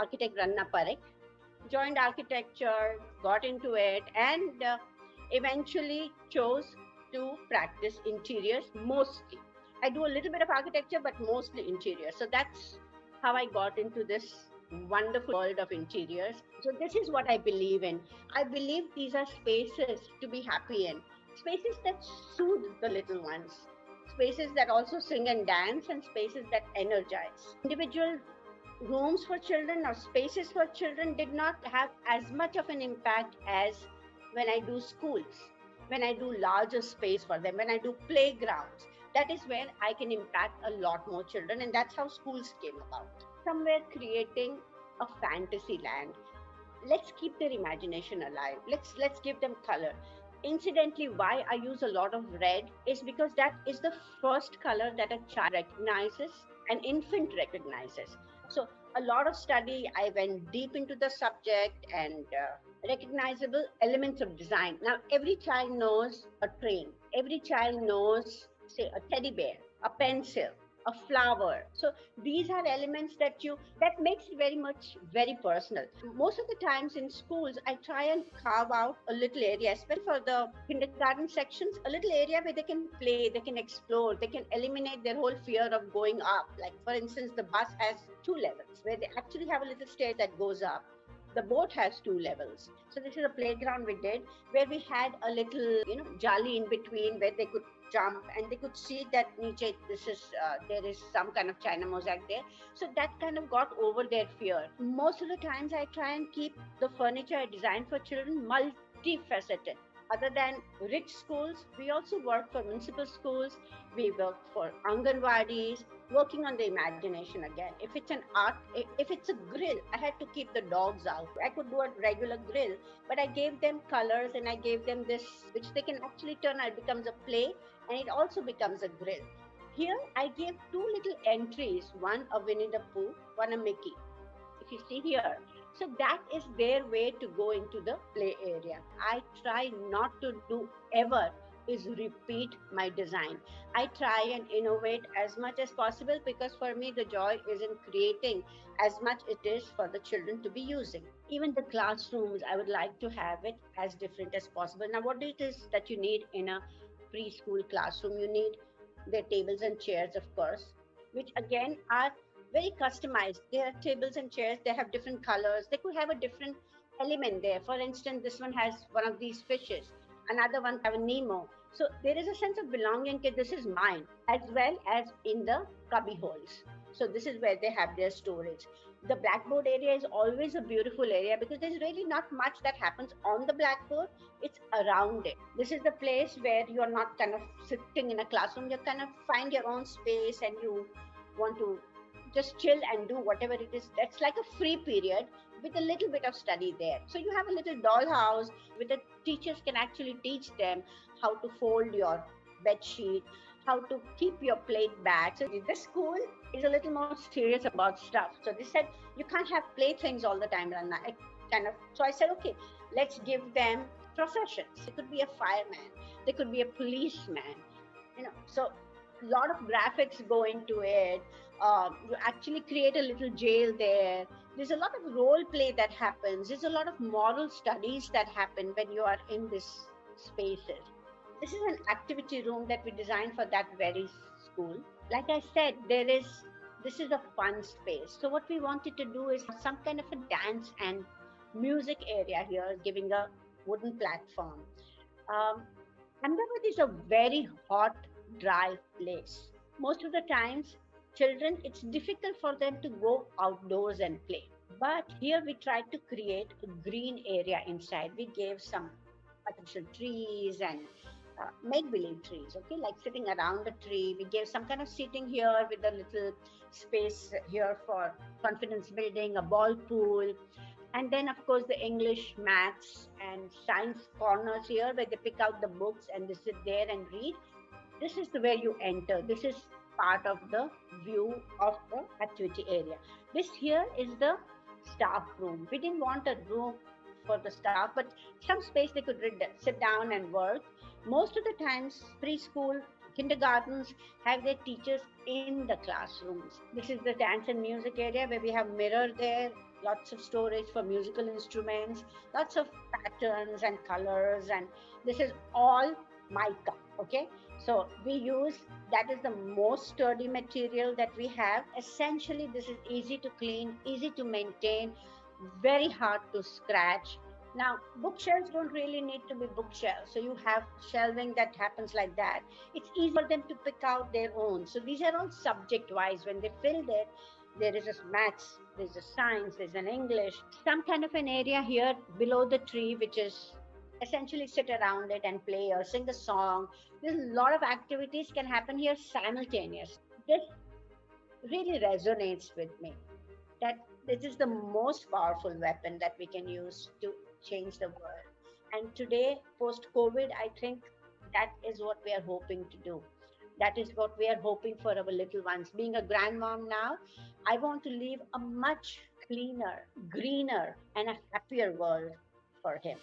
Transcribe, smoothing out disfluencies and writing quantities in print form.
architect Ranna Parikh, joined architecture, got into it, and eventually chose to practice interiors mostly. I do a little bit of architecture, but mostly interior. So that's how I got into this wonderful world of interiors. So this is what I believe in. I believe these are spaces to be happy in, spaces that soothe the little ones, spaces that also sing and dance, and spaces that energize. Individual rooms for children or spaces for children did not have as much of an impact as when I do schools, when I do larger space for them, when I do playgrounds. That is where I can impact a lot more children, and that's how schools came about. Somewhere creating a fantasy land. Let's keep their imagination alive. Let's give them color. Incidentally, why I use a lot of red is because that is the first color that a child recognizes, an infant recognizes. So a lot of study, I went deep into the subject, and recognizable elements of design. Now every child knows a train, every child knows, say, a teddy bear, a pencil, a flower. So these are elements that makes it very much very personal. Most of the times in schools, I try and carve out a little area, especially for the kindergarten sections, a little area where they can play, they can explore, they can eliminate their whole fear of going up. Like, for instance, the bus has two levels where they actually have a little stair that goes up. The boat has two levels. So this is a playground we did, where we had a little, jolly in between where they could jump, and they could see that Nietzsche, there is some kind of China mosaic there. So that kind of got over their fear. Most of the times I try and keep the furniture I design for children multifaceted. Other than rich schools, we also work for municipal schools. We work for Anganwadis, working on the imagination again. If it's an art, if it's a grill, I had to keep the dogs out. I could do a regular grill, but I gave them colors, and I gave them this, which they can actually turn out. It becomes a play, and it also becomes a grill. Here, I gave two little entries, one a Winnie the Pooh, one a Mickey. If you see here, so that is their way to go into the play area. I try not to do ever is repeat my design. I try and innovate as much as possible, because for me the joy is in creating as much it is for the children to be using. Even the classrooms, I would like to have it as different as possible. Now, what it is that you need in a preschool classroom? You need their tables and chairs, of course, which again are very customized. Their tables and chairs, they have different colors. They could have a different element there. For instance, this one has one of these fishes. Another one have a Nemo. So there is a sense of belonging. This is mine, as well as in the cubby holes. So this is where they have their storage. The blackboard area is always a beautiful area, because there's really not much that happens on the blackboard. It's around it. This is the place where you're not kind of sitting in a classroom. You kind of find your own space, and you want to just chill and do whatever it is. That's like a free period with a little bit of study there. So you have a little dollhouse where the teachers can actually teach them how to fold your bed sheet, how to keep your plate back. So this school is a little more serious about stuff. So they said, you can't have playthings all the time, Ranna. So I said, okay, let's give them professions. It could be a fireman, they could be a policeman, so a lot of graphics go into it. You actually create a little jail there. There's a lot of role play that happens. There's a lot of moral studies that happen when you are in these spaces. This is an activity room that we designed for that very school. Like I said, this is a fun space. So what we wanted to do is some kind of a dance and music area here, giving a wooden platform. Ahmedabad is a very hot, dry place. Most of the times, children, it's difficult for them to go outdoors and play. But here we tried to create a green area inside. We gave some artificial trees and make-believe trees, okay, like sitting around a tree. We gave some kind of seating here with a little space here for confidence building, a ball pool. And then, of course, the English, maths, and science corners here where they pick out the books and they sit there and read. This is where you enter. This is part of the view of the activity area. This here is the staff room. We didn't want a room for the staff, but some space they could sit down and work. Most of the times, preschool Kindergartens have their teachers in the classrooms. This is the dance and music area where we have mirror there, lots of storage for musical instruments, lots of patterns and colors, and this is all mica. Okay, so we use, that is the most sturdy material that we have. Essentially, this is easy to clean, easy to maintain, very hard to scratch. Now, bookshelves don't really need to be bookshelves. So you have shelving that happens like that. It's easy for them to pick out their own. So these are all subject wise. When they filled it, there is a maths, there's a science, there's an English, some kind of an area here below the tree, which is essentially sit around it and play or sing a song. There's a lot of activities can happen here simultaneously. This really resonates with me, that this is the most powerful weapon that we can use to change the world. And today, post COVID, I think that is what we are hoping to do. That is what we are hoping for our little ones. Being a grandmom now, I want to leave a much cleaner, greener, and a happier world for him.